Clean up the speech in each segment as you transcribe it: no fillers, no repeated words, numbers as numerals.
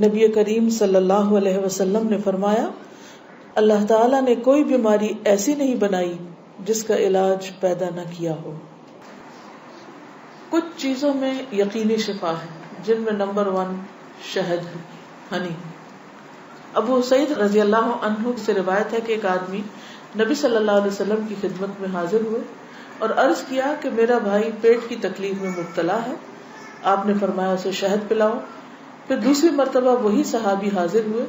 نبی کریم صلی اللہ علیہ وسلم نے فرمایا اللہ تعالیٰ نے کوئی بیماری ایسی نہیں بنائی جس کا علاج پیدا نہ کیا ہو. کچھ چیزوں میں یقینی شفا ہے جن میں نمبر 1 شہد ہے، ہنی. ابو سعید رضی اللہ عنہ سے روایت ہے کہ ایک آدمی نبی صلی اللہ علیہ وسلم کی خدمت میں حاضر ہوئے اور عرض کیا کہ میرا بھائی پیٹ کی تکلیف میں مبتلا ہے. آپ نے فرمایا اسے شہد پلاؤ. پھر دوسری مرتبہ وہی صحابی حاضر ہوئے،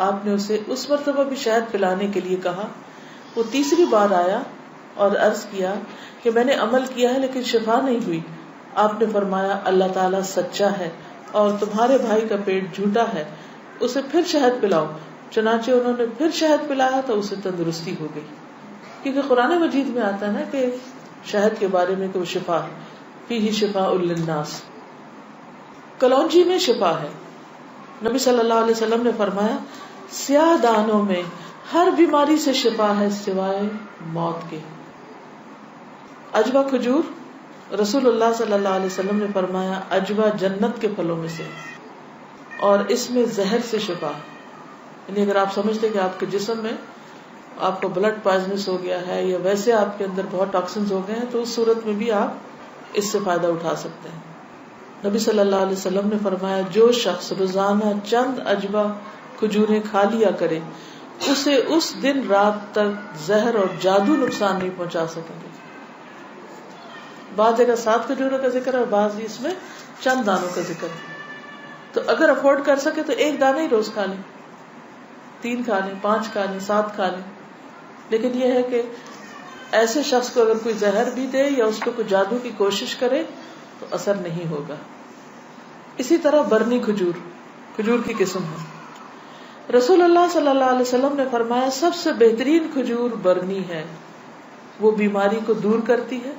آپ نے اسے اس مرتبہ بھی شہد پلانے کے لیے کہا. وہ تیسری بار آیا اور عرض کیا کہ میں نے عمل کیا ہے لیکن شفا نہیں ہوئی. آپ نے فرمایا اللہ تعالیٰ سچا ہے اور تمہارے بھائی کا پیٹ جھوٹا ہے، اسے پھر شہد پلاؤ. چنانچہ انہوں نے پھر شہد پلایا تو اسے تندرستی ہو گئی. کیونکہ قرآن مجید میں آتا ہے نا کہ شہد کے بارے میں کہ وہ شفا ہے، فیہ شفاء للناس. کلونجی میں شفا ہے. نبی صلی اللہ علیہ وسلم نے فرمایا سیاہ دانوں میں ہر بیماری سے شفا ہے سوائے موت کے. عجوہ کھجور، رسول اللہ صلی اللہ علیہ وسلم نے فرمایا عجوہ جنت کے پھلوں میں سے اور اس میں زہر سے شفا. یعنی اگر آپ سمجھتے کہ آپ کے جسم میں آپ کو بلڈ پوائزنس ہو گیا ہے یا ویسے آپ کے اندر بہت ٹاکسنز ہو گئے ہیں تو اس صورت میں بھی آپ اس سے فائدہ اٹھا سکتے ہیں. نبی صلی اللہ علیہ وسلم نے فرمایا جو شخص روزانہ چند عجوہ کھجوریں کھا لیا کرے اسے اس دن رات تک زہر اور جادو نقصان نہیں پہنچا سکیں گے. بعض جگہ 7 کھجوروں کا ذکر ہے اور بعض اس میں چند دانوں کا ذکر ہے. تو اگر افورڈ کر سکے تو 1 دانہ ہی روز کھا لیں، 3 کھا لیں، 5 کھا لیں، 7 کھا لیں. لیکن یہ ہے کہ ایسے شخص کو اگر کوئی زہر بھی دے یا اس کو کوئی جادو کی کوشش کرے تو اثر نہیں ہوگا. اسی طرح برنی کھجور کی قسم ہے. رسول اللہ صلی اللہ علیہ وسلم نے فرمایا سب سے بہترین کھجور برنی ہے، وہ بیماری کو دور کرتی ہے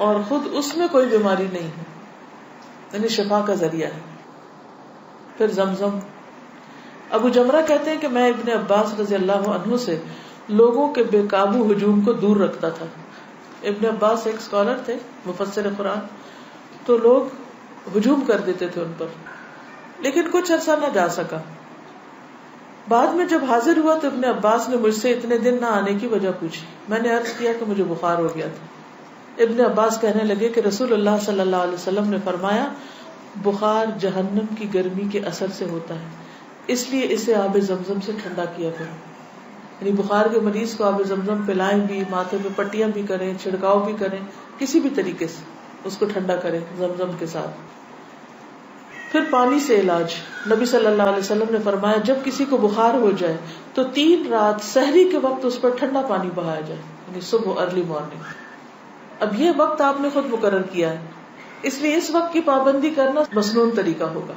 اور خود اس میں کوئی بیماری نہیں ہے، یعنی شفا کا ذریعہ ہے. پھر زمزم. ابو جمرہ کہتے ہیں کہ میں ابن عباس رضی اللہ عنہ سے لوگوں کے بے قابو ہجوم کو دور رکھتا تھا. ابن عباس ایک اسکالر تھے، مفسر قرآن. تو لوگ ہجوم کر دیتے تھے ان پر، لیکن کچھ عرصہ نہ جا سکا. بعد میں جب حاضر ہوا تو ابن عباس نے مجھ سے اتنے دن نہ آنے کی وجہ پوچھی. میں نے عرض کیا کہ مجھے بخار ہو گیا تھا. ابن عباس کہنے لگے کہ رسول اللہ صلی اللہ علیہ وسلم نے فرمایا بخار جہنم کی گرمی کے اثر سے ہوتا ہے، اس لیے اسے آب زمزم سے ٹھنڈا کیا کرو. یعنی بخار کے مریض کو آب زمزم پلائیں بھی، ماتھے پہ پٹیاں بھی کریں، چھڑکاؤ بھی کریں، کسی بھی طریقے سے اس کو ٹھنڈا کریں زمزم کے ساتھ. پھر پانی سے علاج. نبی صلی اللہ علیہ وسلم نے فرمایا جب کسی کو بخار ہو جائے تو 3 رات سحری کے وقت اس پر ٹھنڈا پانی بہایا جائے، یعنی صبح ارلی مارننگ. اب یہ وقت آپ نے خود مقرر کیا ہے، اس لیے اس وقت کی پابندی کرنا مسنون طریقہ ہوگا.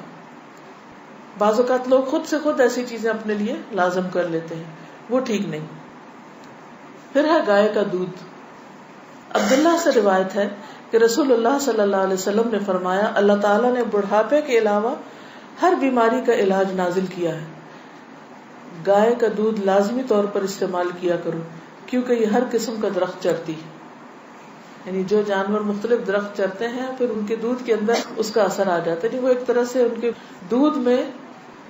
بعض اوقات لوگ خود سے خود ایسی چیزیں اپنے لیے لازم کر لیتے ہیں، وہ ٹھیک نہیں. پھر ہے گائے کا دودھ. عبداللہ سے روایت ہے کہ رسول اللہ صلی اللہ علیہ وسلم نے فرمایا اللہ تعالیٰ نے بڑھاپے کے علاوہ ہر بیماری کا علاج نازل کیا ہے. گائے کا دودھ لازمی طور پر استعمال کیا کرو کیونکہ یہ ہر قسم کا درخت چرتی ہے. یعنی جو جانور مختلف درخت چرتے ہیں پھر ان کے دودھ کے اندر اس کا اثر آ جاتا ہے. وہ ایک طرح سے ان کے دودھ میں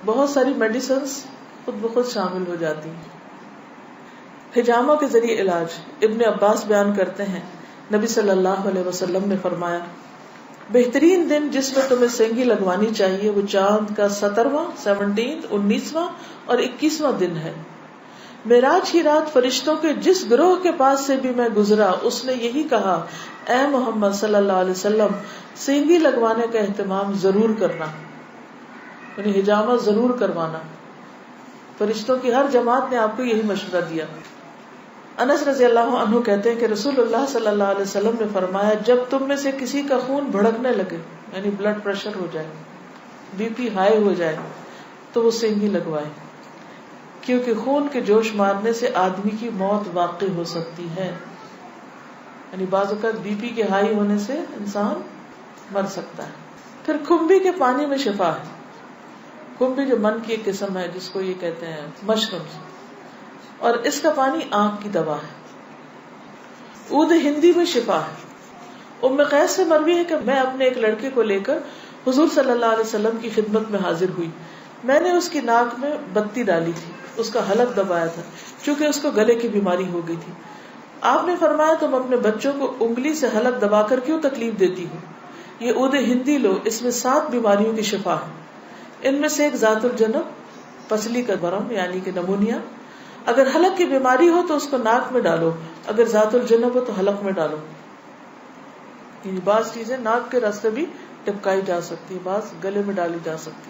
بہت ساری میڈیسنز خود بخود شامل ہو جاتی ہیں. حجامہ کے ذریعے علاج. ابن عباس بیان کرتے ہیں نبی صلی اللہ علیہ وسلم نے فرمایا بہترین دن جس میں تمہیں سینگی لگوانی چاہیے وہ چاند کا 17واں 19واں اور 21واں دن ہے. معراج کی رات فرشتوں کے جس گروہ کے پاس سے بھی میں گزرا اس نے یہی کہا اے محمد صلی اللہ علیہ وسلم سینگی لگوانے کا اہتمام ضرور کرنا، یعنی حجامہ ضرور کروانا. فرشتوں کی ہر جماعت نے آپ کو یہی مشورہ دیا. انس رضی اللہ عنہ کہتے ہیں کہ رسول اللہ صلی اللہ علیہ وسلم نے فرمایا جب تم میں سے کسی کا خون بھڑکنے لگے، یعنی بلڈ پریشر ہو جائے، بی پی ہائی ہو جائے، تو وہ سینگی لگوائے، کیونکہ خون کے جوش مارنے سے آدمی کی موت واقع ہو سکتی ہے. یعنی بعض اوقات بی پی کے ہائی ہونے سے انسان مر سکتا ہے. پھر کھمبی کے پانی میں شفا ہے. کھمبی جو من کی ایک قسم ہے جس کو یہ کہتے ہیں مشروم، اور اس کا پانی آنکھ کی دوا ہے. عود ہندی میں شفا ہے. ام قیس سے مروی ہے کہ میں اپنے ایک لڑکے کو لے کر حضور صلی اللہ علیہ وسلم کی خدمت میں حاضر ہوئی. میں نے اس کی ناک میں بتی ڈالی تھی، اس کا حلق دبایا تھا، چونکہ اس کو گلے کی بیماری ہو گئی تھی. آپ نے فرمایا تم اپنے بچوں کو انگلی سے حلق دبا کر کیوں تکلیف دیتی ہو؟ یہ عود ہندی لو، اس میں 7 بیماریوں کی شفا ہے. ان میں سے ایک ذات الجنب، پسلی کا ورم یعنی کہ نمونیا. اگر حلق کی بیماری ہو تو اس کو ناک میں ڈالو، اگر ذات الجنب ہو تو حلق میں ڈالو. یعنی بعض چیزیں ناک کے راستے بھی ٹپکائی جا سکتی، بعض گلے میں ڈالی جا سکتی.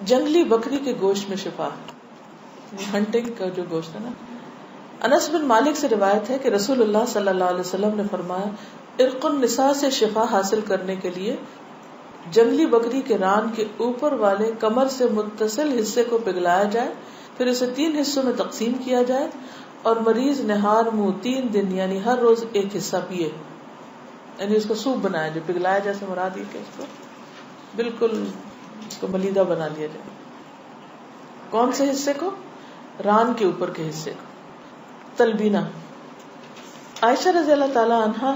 جنگلی بکری کے گوشت میں شفا، ہنٹنگ کا جو گوشت ہے نا. انس بن مالک سے روایت ہے کہ رسول اللہ صلی اللہ علیہ وسلم نے فرمایا ارق النساء سے شفا حاصل کرنے کے لیے جنگلی بکری کے ران کے اوپر والے کمر سے متصل حصے کو پگھلایا جائے، پھر اسے 3 حصوں میں تقسیم کیا جائے اور مریض نہار منہ 3 دن یعنی ہر روز ایک حصہ پیے. یعنی اس کو سوپ بنایا جائے، پگھلایا جیسے مراد یہ کہ اس کو بالکل اس کو ملیدہ بنا لیا جائے. کون سے حصے کو؟ ران کے اوپر کے حصے کو. تلبینہ، عائشہ رضی اللہ تعالی عنہا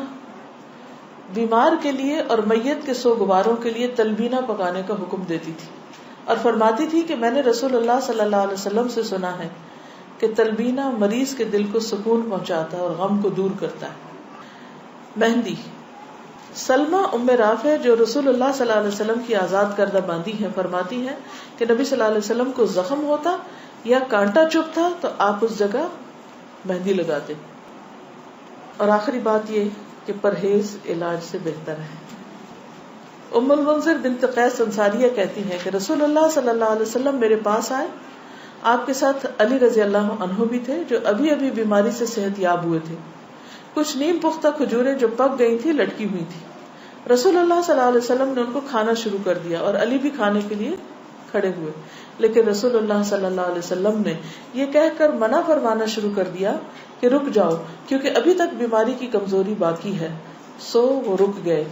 بیمار کے لیے اور میت کے سوگواروں کے لیے تلبینہ پکانے کا حکم دیتی تھی اور فرماتی تھی کہ میں نے رسول اللہ صلی اللہ علیہ وسلم سے سنا ہے کہ تلبینہ مریض کے دل کو سکون پہنچاتا ہے اور غم کو دور کرتا ہے. مہندی، سلمہ ام رافع جو رسول اللہ صلی اللہ علیہ وسلم کی آزاد کردہ باندی ہیں فرماتی ہیں کہ نبی صلی اللہ علیہ وسلم کو زخم ہوتا یا کانٹا چبھتا تو آپ اس جگہ مہندی لگاتے. اور آخری بات یہ کہ پرہیز علاج سے بہتر ہے. ام المنذر بنت قیس انصاریہ کہتی ہیں کہ رسول اللہ صلی اللہ علیہ وسلم میرے پاس آئے، آپ کے ساتھ علی رضی اللہ عنہ بھی تھے جو ابھی ابھی بیماری سے صحت یاب ہوئے تھے. کچھ نیم پختہ کھجوریں جو پک گئی تھی لٹکی ہوئی تھی. رسول اللہ صلی اللہ علیہ وسلم نے ان کو کھانا شروع کر دیا اور علی بھی کھانے کے لیے کھڑے ہوئے، لیکن رسول اللہ صلی اللہ علیہ وسلم نے یہ کہہ کر منع فرمانا شروع کر دیا کہ رک جاؤ کیونکہ ابھی تک بیماری کی کمزوری باقی ہے. سو وہ رک گئے.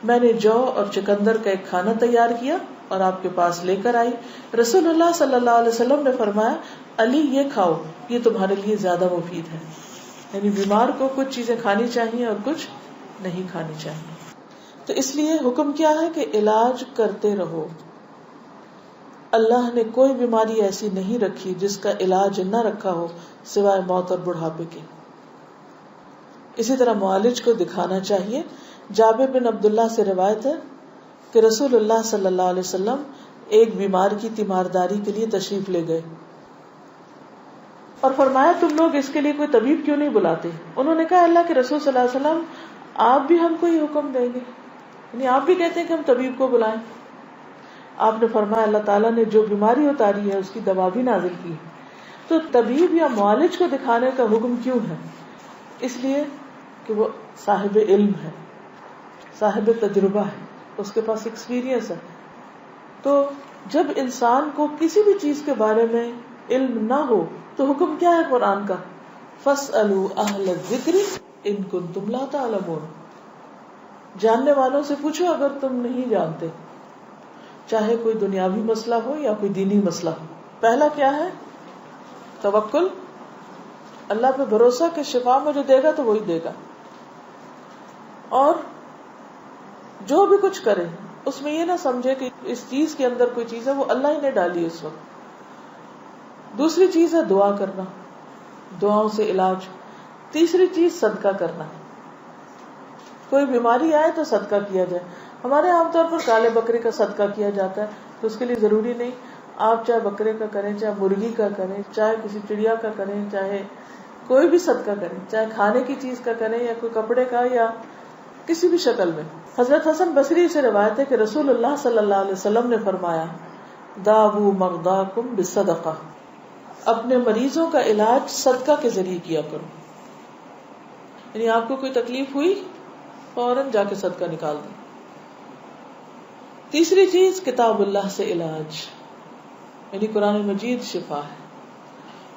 میں نے جو اور چکندر کا ایک کھانا تیار کیا اور آپ کے پاس لے کر آئی. رسول اللہ صلی اللہ علیہ وسلم نے فرمایا علی یہ کھاؤ، یہ تمہارے لیے زیادہ مفید ہے. یعنی بیمار کو کچھ چیزیں کھانی چاہیے اور کچھ نہیں کھانی چاہیے. تو اس لیے حکم کیا ہے کہ علاج کرتے رہو. اللہ نے کوئی بیماری ایسی نہیں رکھی جس کا علاج نہ رکھا ہو سوائے موت اور بڑھاپے کے. اسی طرح معالج کو دکھانا چاہیے. جابر بن عبداللہ سے روایت ہے کہ رسول اللہ صلی اللہ علیہ وسلم ایک بیمار کی تیمارداری کے لیے تشریف لے گئے اور فرمایا تم لوگ اس کے لیے کوئی طبیب کیوں نہیں بلاتے؟ انہوں نے کہا اللہ کے رسول صلی اللہ علیہ وسلم آپ بھی ہم کو ہی حکم دیں گے، یعنی آپ بھی کہتے ہیں کہ ہم طبیب کو بلائیں. آپ نے فرمایا اللہ تعالیٰ نے جو بیماری اتاری ہے اس کی دوا بھی نازل کی. تو طبیب یا معالج کو دکھانے کا حکم کیوں ہے؟ اس لیے کہ وہ صاحب علم ہے، صاحب تجربہ ہے، اس کے پاس ایکسپیرینس ہے. تو جب انسان کو کسی بھی چیز کے بارے میں علم نہ ہو تو حکم کیا ہے قرآن کا؟ فَاسْأَلُوا أَهْلَ الذِّكْرِ إِن كُنتُمْ لَا تَعْلَمُونَ. جاننے والوں سے پوچھو اگر تم نہیں جانتے، چاہے کوئی دنیاوی مسئلہ ہو یا کوئی دینی مسئلہ ہو. پہلا کیا ہے؟ توکل، اللہ پہ بھروسہ کہ شفا مجھے دے گا تو وہی دے گا. اور جو بھی کچھ کرے اس میں یہ نہ سمجھے کہ اس چیز کے اندر کوئی چیز ہے، وہ اللہ ہی نے ڈالی اس وقت. دوسری چیز ہے دعا کرنا، دعاؤں سے علاج. تیسری چیز صدقہ کرنا. کوئی بیماری آئے تو صدقہ کیا جائے. ہمارے عام طور پر کالے بکرے کا صدقہ کیا جاتا ہے، تو اس کے لیے ضروری نہیں آپ چاہے بکرے کا کریں، چاہے مرغی کا کریں، چاہے کسی چڑیا کا کریں، چاہے کوئی بھی صدقہ کریں، چاہے کھانے کی چیز کا کریں یا کوئی کپڑے کا یا کسی بھی شکل میں. حضرت حسن بصری سے روایت ہے کہ رسول اللہ صلی اللہ علیہ وسلم نے فرمایا داؤ مرضاکم بالصدقہ، اپنے مریضوں کا علاج صدقہ کے ذریعے کیا کرو. یعنی آپ کو کوئی تکلیف ہوئی فوراً جا کے صدقہ نکال دیں. تیسری چیز کتاب اللہ سے علاج، یعنی قرآن مجید شفا ہے.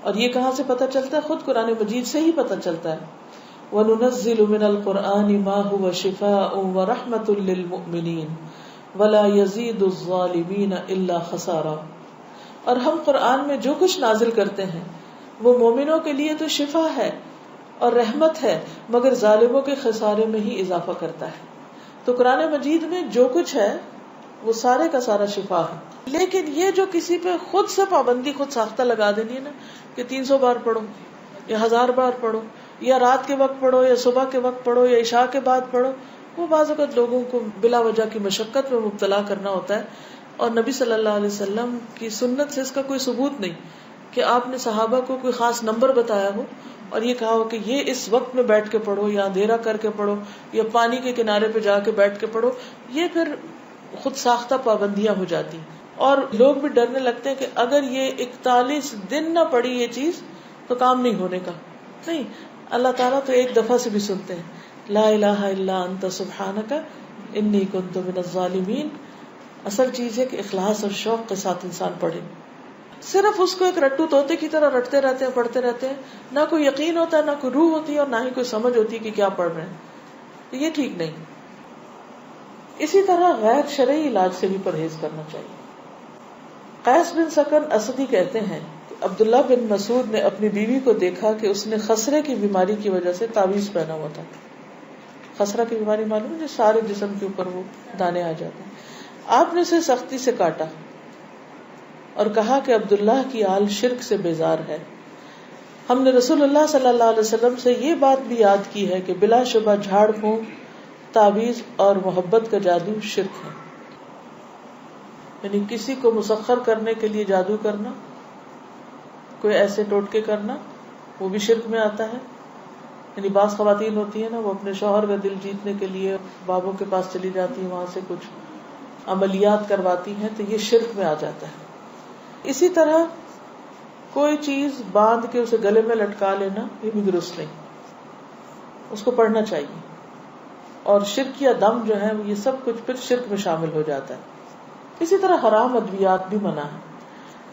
اور یہ کہاں سے پتہ چلتا ہے؟ خود قرآن مجید سے ہی پتہ چلتا ہے. وَنُنَزِّلُ مِنَ الْقُرْآنِ مَا هُوَ شِفَاءٌ وَرَحْمَةٌ لِّلْمُؤْمِنِينَ وَلَا يَزِيدُ الظَّالِمِينَ إِلَّا خَسَارًا. اور ہم قرآن میں جو کچھ نازل کرتے ہیں وہ مومنوں کے لیے تو شفا ہے اور رحمت ہے، مگر ظالموں کے خسارے میں ہی اضافہ کرتا ہے. تو قرآن مجید میں جو کچھ ہے وہ سارے کا سارا شفا ہے. لیکن یہ جو کسی پہ خود سے پابندی خود ساختہ لگا دینی ہے نا کہ 300 بار پڑھو یا 1000 بار پڑھو یا رات کے وقت پڑھو یا صبح کے وقت پڑھو یا عشاء کے بعد پڑھو، وہ بعض اوقات لوگوں کو بلا وجہ کی مشقت میں مبتلا کرنا ہوتا ہے. اور نبی صلی اللہ علیہ وسلم کی سنت سے اس کا کوئی ثبوت نہیں کہ آپ نے صحابہ کو کوئی خاص نمبر بتایا ہو اور یہ کہا ہو کہ یہ اس وقت میں بیٹھ کے پڑھو یا اندھیرا کر کے پڑھو یا پانی کے کنارے پہ جا کے بیٹھ کے پڑھو. یہ پھر خود ساختہ پابندیاں ہو جاتی اور لوگ بھی ڈرنے لگتے ہیں کہ اگر یہ 41 دن نہ پڑھی یہ چیز تو کام نہیں ہونے کا. نہیں، اللہ تعالیٰ تو ایک دفعہ سے بھی سنتے ہیں. لا الہ الا انت سبحانک انی کنت من الظالمین. اصل چیز ہے کہ اخلاص اور شوق کے ساتھ انسان پڑھے. صرف اس کو ایک رٹو طوطے کی طرح رٹتے رہتے ہیں، پڑھتے رہتے ہیں، نہ کوئی یقین ہوتا ہے، نہ کوئی روح ہوتی ہے اور نہ ہی کوئی سمجھ ہوتی ہے کہ کیا پڑھ رہے ہیں. یہ ٹھیک نہیں. اسی طرح غیر شرعی علاج سے بھی پرہیز کرنا چاہیے. قیس بن سکن اسدی کہتے ہیں کہ عبداللہ بن مسعود نے اپنی بیوی کو دیکھا کہ اس نے خسرے کی بیماری کی وجہ سے تعویذ پہنا ہوا تھا. خسرہ کی بیماری معلوم ہے، جو سارے جسم کے اوپر وہ دانے آ جاتے ہیں. آپ نے اسے سختی سے کاٹا اور کہا کہ عبداللہ کی آل شرک سے بیزار ہے. ہم نے رسول اللہ صلی اللہ علیہ وسلم سے یہ بات بھی یاد کی ہے کہ بلا شبہ جھاڑ پھونک، تعویذ اور محبت کا جادو شرک ہے. یعنی کسی کو مسخر کرنے کے لیے جادو کرنا، کوئی ایسے ٹوٹکے کرنا، وہ بھی شرک میں آتا ہے. یعنی بعض خواتین ہوتی ہیں نا، وہ اپنے شوہر کا دل جیتنے کے لیے بابوں کے پاس چلی جاتی ہیں، وہاں سے کچھ عملیات کرواتی ہیں، تو یہ شرک میں آ جاتا ہے. اسی طرح کوئی چیز باندھ کے اسے گلے میں لٹکا لینا، یہ بھی درست نہیں. اس کو پڑھنا چاہیے. اور شرک یا دم جو ہے یہ سب کچھ پھر شرک میں شامل ہو جاتا ہے. اسی طرح حرام ادویات بھی منع ہے.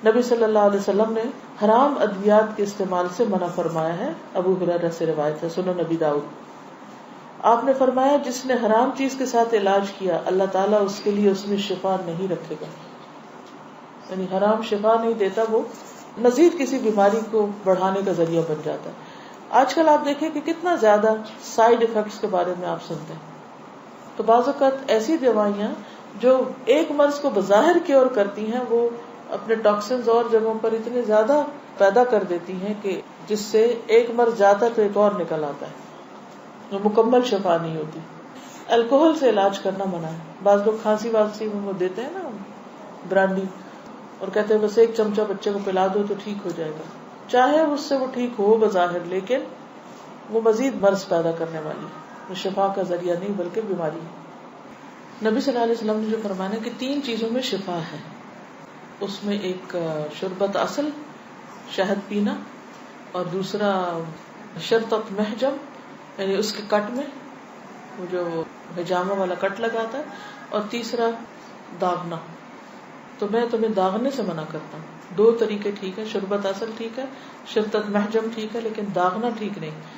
نبی صلی اللہ علیہ وسلم نے حرام ادویات کے استعمال سے منع فرمایا ہے. ابو ہریرہ سے روایت ہے، سنن نبی داؤد. آپ نے فرمایا جس نے حرام چیز کے ساتھ علاج کیا اللہ تعالیٰ اس کے لیے اس میں شفا نہیں رکھے گا. یعنی حرام شفا نہیں دیتا، وہ مزید کسی بیماری کو بڑھانے کا ذریعہ بن جاتا ہے. آج کل آپ دیکھیں کہ کتنا زیادہ سائیڈ ایفیکٹس کے بارے میں آپ سنتے ہیں. تو بعض اوقات ایسی دوائیاں جو ایک مرض کو بظاہر کیور کرتی ہیں، وہ اپنے ٹاکسنز اور جگہوں پر اتنے زیادہ پیدا کر دیتی ہیں کہ جس سے ایک مرض جاتا ہے تو ایک اور نکل آتا ہے، وہ مکمل شفا نہیں ہوتی. الکوہل سے علاج کرنا منع ہے. بعض لوگ کھانسی وانسی میں وہ دیتے ہیں نا برانڈی، اور کہتے ہیں بس ایک چمچہ بچے کو پلا دو تو ٹھیک ہو جائے گا. چاہے اس سے وہ ٹھیک ہو بظاہر، لیکن وہ مزید مرض پیدا کرنے والی ہے، وہ شفا کا ذریعہ نہیں بلکہ بیماری ہے. نبی صلی اللہ علیہ وسلم نے جو فرمایا کہ 3 چیزوں میں شفا ہے، اس میں ایک شربت اصل، شہد پینا، اور دوسرا شرطت محجم، یعنی اس کے کٹ میں وہ جو حجامہ والا کٹ لگاتا ہے، اور تیسرا داغنا. تو میں تمہیں داغنے سے منع کرتا ہوں. 2 طریقے ٹھیک ہے، شربت اصل ٹھیک ہے، شرطت محجم ٹھیک ہے، لیکن داغنا ٹھیک نہیں.